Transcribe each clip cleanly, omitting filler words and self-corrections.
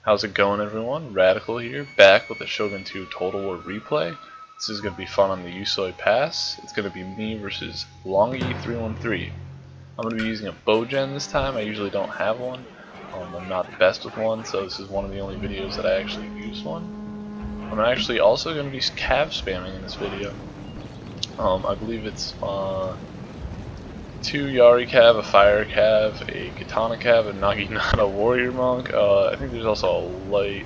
How's it going, everyone? Radical here, back with the Shogun 2 Total War replay. This is going to be fun on the Usoi Pass. It's going to be me versus Longy313. I'm going to be using a bow gen this time. I usually don't have one. I'm not the best with one, so this is one of the only videos that I actually use one. I'm actually also going to be cav spamming in this video. I believe it's 2 Yari cav, a fire cav, a katana cav, a naginata warrior monk. I think there's also a light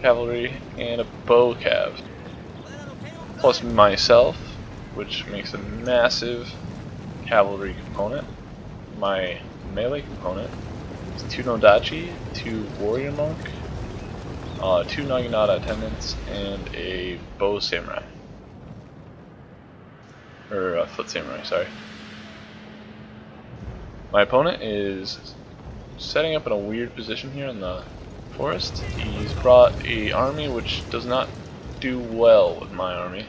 cavalry and a bow cav. Plus myself, which makes a massive cavalry component. My melee component is 2 Nodachi, 2 warrior monk, 2 naginata attendants, and a bow samurai. Or a foot samurai, sorry. My opponent is setting up in a weird position here in the forest. He's brought an army which does not do well with my army.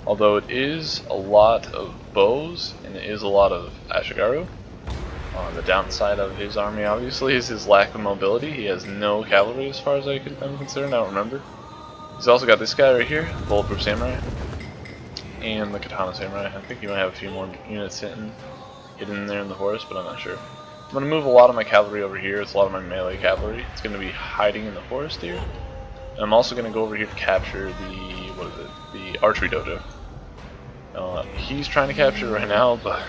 Although it is a lot of bows and it is a lot of Ashigaru. The downside of his army obviously is his lack of mobility. He has no cavalry as far as I'm concerned, I don't remember. He's also got this guy right here, the Bulletproof Samurai, and the Katana Samurai. I think he might have a few more units hidden in there in the forest, but I'm not sure. I'm going to move a lot of my cavalry over here. It's a lot of my melee cavalry. It's going to be hiding in the forest here. And I'm also going to go over here to capture the archery dojo. He's trying to capture it right now, but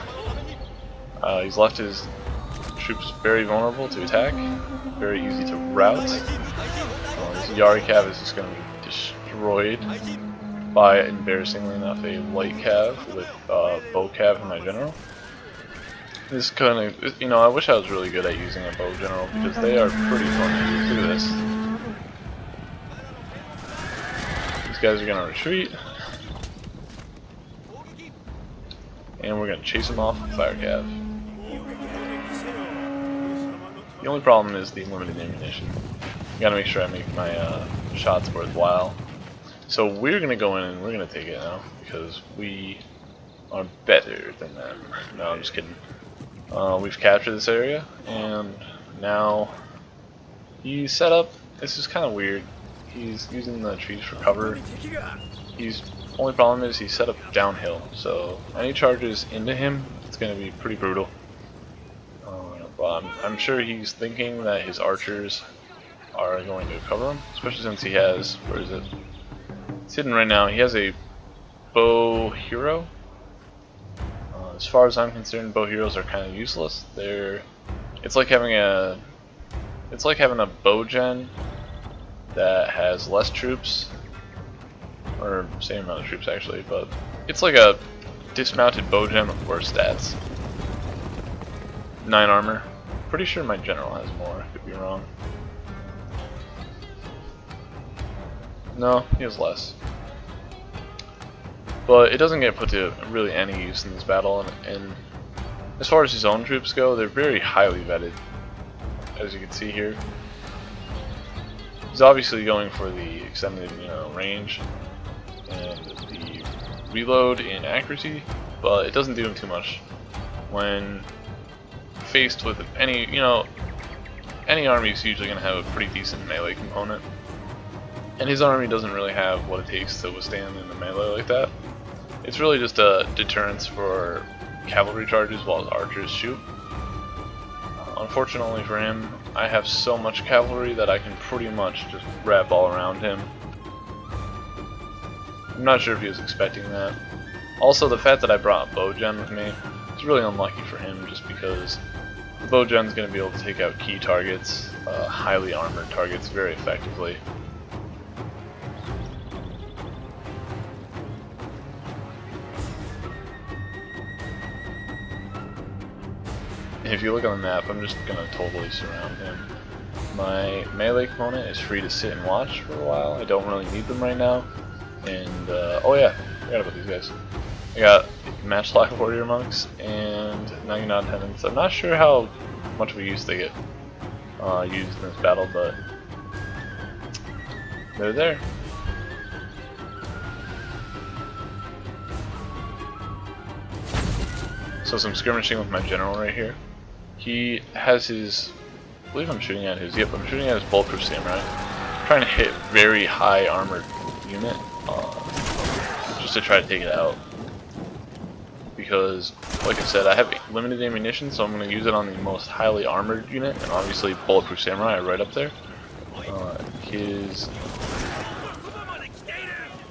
he's left his troops very vulnerable to attack, very easy to rout. This Yari cav is just going to be destroyed by, embarrassingly enough, a light cav with bow cav in my general. This kind of, you know, I wish I was really good at using a bow general because they are pretty fun to use. Look at this. These guys are gonna retreat, and we're gonna chase them off with fire cav. The only problem is the limited ammunition. Gotta make sure I make my shots worthwhile. So we're gonna go in and we're gonna take it now because we are better than them. No, I'm just kidding. We've captured this area, and now he's set up. This is kind of weird. He's using the trees for cover. Only problem is he's set up downhill, so any charges into him, it's going to be pretty brutal. But I'm sure he's thinking that his archers are going to cover him, especially since he has, where is it? It's hidden right now. He has a bow hero. As far as I'm concerned, bow heroes are kind of useless. It's like having a bow gen that has less troops, or same amount of troops actually, but it's like a dismounted bow gen with worse stats. 9 armor. Pretty sure my general has more. Could be wrong. No, he has less. But it doesn't get put to really any use in this battle, and as far as his own troops go, they're very highly vetted, as you can see here. He's obviously going for the extended, range and the reload in accuracy, but it doesn't do him too much when faced with any army is usually going to have a pretty decent melee component, and his army doesn't really have what it takes to withstand in the melee like that. It's really just a deterrence for cavalry charges while his archers shoot. Unfortunately for him, I have so much cavalry that I can pretty much just wrap all around him. I'm not sure if he was expecting that. Also, the fact that I brought a bow gen with me is really unlucky for him, just because the bow gen is going to be able to take out key targets, highly armored targets, very effectively. If you look on the map, I'm just going to totally surround him. My melee component is free to sit and watch for a while. I don't really need them right now. And, oh yeah, I forgot about these guys. I got matchlock warrior monks and naginata attendants. I'm not sure how much of a use they get used in this battle, but they're there. So some skirmishing with my general right here. He has his believe I'm shooting at his. Yep, I'm shooting at his bulletproof samurai. I'm trying to hit very high armored unit, just to try to take it out. Because, like I said, I have limited ammunition, so I'm going to use it on the most highly armored unit, and obviously bulletproof samurai right up there.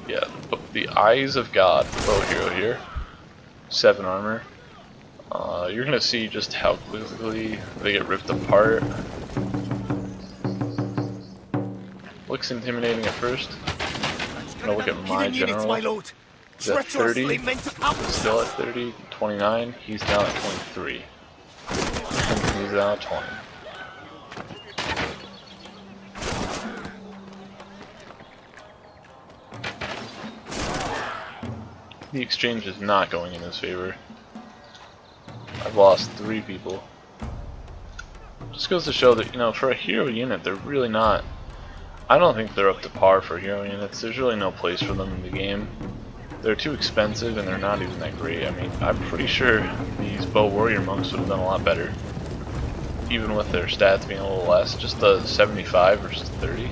Yeah, the Eyes of God, bow hero here, 7 armor. You're going to see just how quickly they get ripped apart. Looks intimidating at first. I'm going to look at my general. He's at 30, still at 30, 29, he's down at 23. He's down at 20. The exchange is not going in his favor. I've lost 3 people. Just goes to show that, you know, for a hero unit, they're really not... I don't think they're up to par for hero units. There's really no place for them in the game. They're too expensive and they're not even that great. I mean, I'm pretty sure these bow warrior monks would have done a lot better. Even with their stats being a little less. Just the 75 versus 30.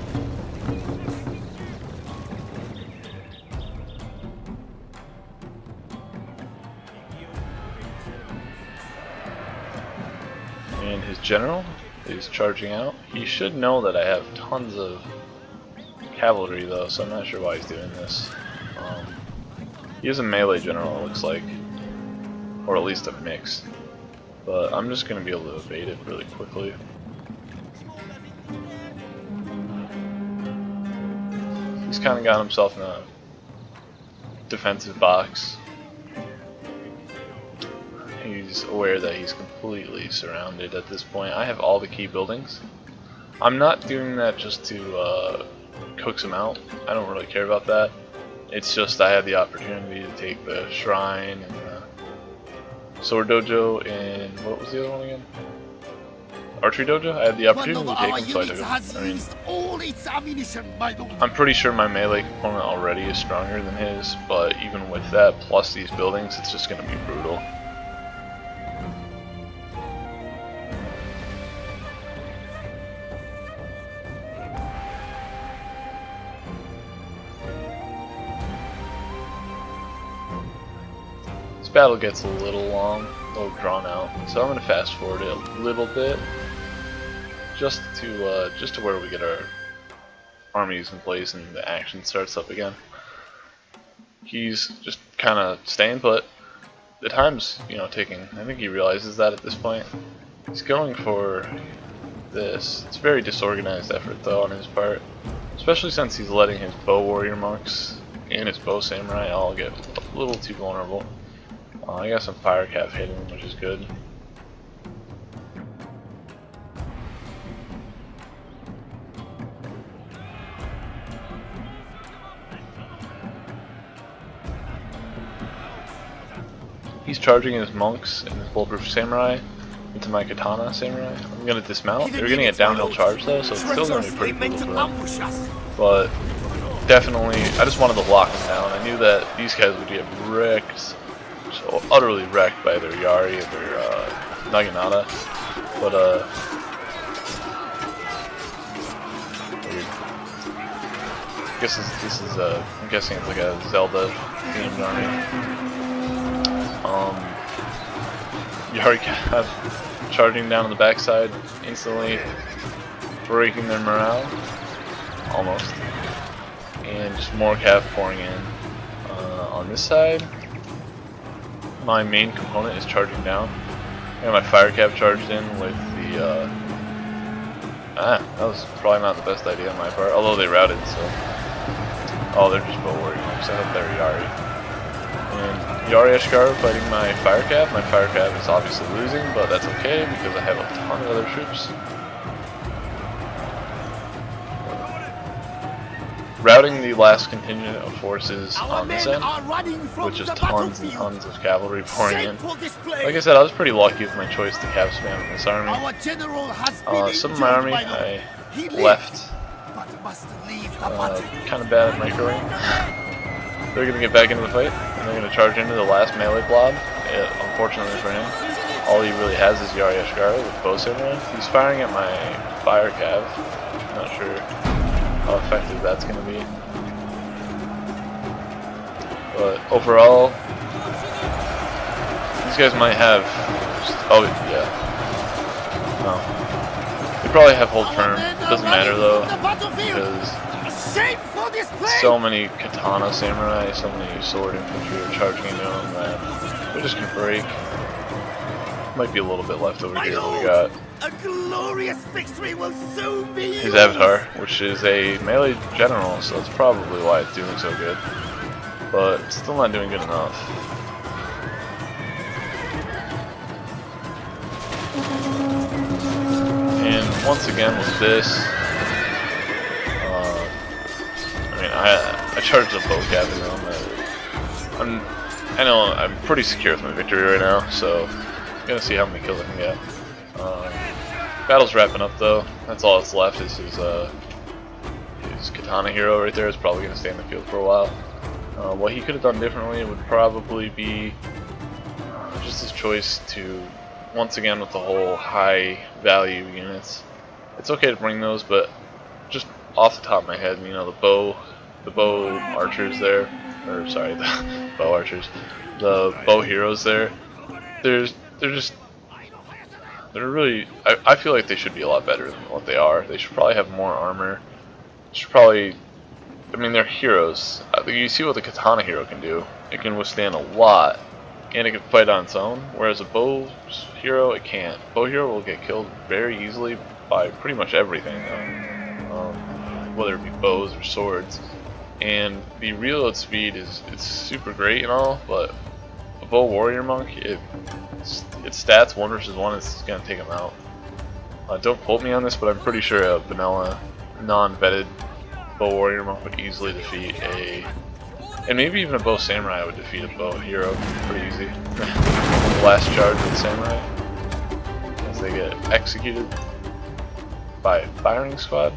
And his general is charging out. He should know that I have tons of cavalry though, so I'm not sure why he's doing this. He is a melee general, it looks like, or at least a mix. But I'm just going to be able to evade it really quickly. He's kind of got himself in a defensive box. He's aware that he's completely surrounded at this point. I have all the key buildings. I'm not doing that just to coax him out. I don't really care about that. It's just I had the opportunity to take the shrine and the sword dojo and what was the other one again? Archery dojo? I had the opportunity to take him, so I took him. I mean, I'm pretty sure my melee component already is stronger than his, but even with that, plus these buildings, it's just going to be brutal. This battle gets a little long, a little drawn out, so I'm going to fast forward it a little bit, just to where we get our armies in place and the action starts up again. He's just kind of staying put. The time's, you know, ticking. I think he realizes that at this point. He's going for this. It's a very disorganized effort though on his part, especially since he's letting his bow warrior monks and his bow samurai all get a little too vulnerable. I got some fire cav hitting him, which is good. He's charging his monks and his bulletproof samurai into my katana samurai. I'm gonna dismount. They're getting a downhill charge though, so it's still gonna be pretty brutal for them. But definitely, I just wanted to lock them down. I knew that these guys would get wrecked. So utterly wrecked by their Yari and their Naginata, but I guess this is I'm guessing it's like a Zelda themed army. Yari Cav charging down on the backside, instantly breaking their morale, almost, and just more Cav pouring in on this side. My main component is charging down. I got my fire cav charged in with the that was probably not the best idea on my part, although they routed, so oh, they're just bow warrior monks. I hope they're Yari. And Yari Ashikaru fighting my fire cav. My fire cav is obviously losing, but that's okay because I have a ton of other troops. Routing the last contingent of forces on this end, which is tons and tons of cavalry pouring in. Like I said, I was pretty lucky with my choice to cav spam in this army. Some of my army I left kind of bad at microing. They're going to get back into the fight, and they're going to charge into the last melee blob, unfortunately for him. all he really has is Yari Ashkara with bow samurai. He's firing at my fire cav. Not sure how effective that's going to be. But overall, these guys might have... Oh, yeah. No. They probably have hold firm. Doesn't matter though, because so many katana samurai, so many sword infantry are charging into them that they're just going to break. Might be a little bit left over here, but we got a glorious victory will soon be his avatar, which is a melee general, so that's probably why it's doing so good. But still not doing good enough. And once again with this, I mean, I charged a bow cap in them. I know I'm pretty secure with my victory right now, so I'm gonna see how many kills I can get. Battle's wrapping up though. That's all that's left is his katana hero right there is probably gonna stay in the field for a while. What he could have done differently would probably be just his choice to, once again with the whole high value units. It's okay to bring those, but just off the top of my head, you know, the bow archers there, or sorry, the bow archers, the bow heroes there. They're really, I feel like they should be a lot better than what they are. They should probably have more armor. Should probably, I mean, they're heroes. You see what the katana hero can do. It can withstand a lot, and it can fight on its own. Whereas a bow hero, it can't. Bow hero will get killed very easily by pretty much everything, whether it be bows or swords. And the reload speed it's super great and all, but a bow warrior monk, its stats 1 versus 1 is gonna take him out. Don't quote me on this, but I'm pretty sure a vanilla, non-vetted bow warrior monk would easily defeat and maybe even a bow samurai would defeat a bow hero pretty easy. Last charge of the samurai as they get executed by a firing squad.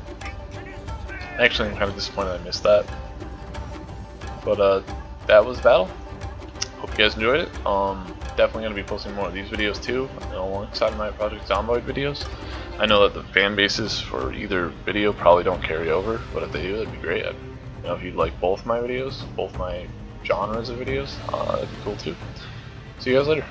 Actually, I'm kind of disappointed I missed that. But that was battle. Hope you guys enjoyed it. Definitely going to be posting more of these videos too, alongside my Project Zomboid videos. I know that the fan bases for either video probably don't carry over, but if they do, that'd be great. You know, if you'd like both my videos, both my genres of videos, that'd be cool too. See you guys later.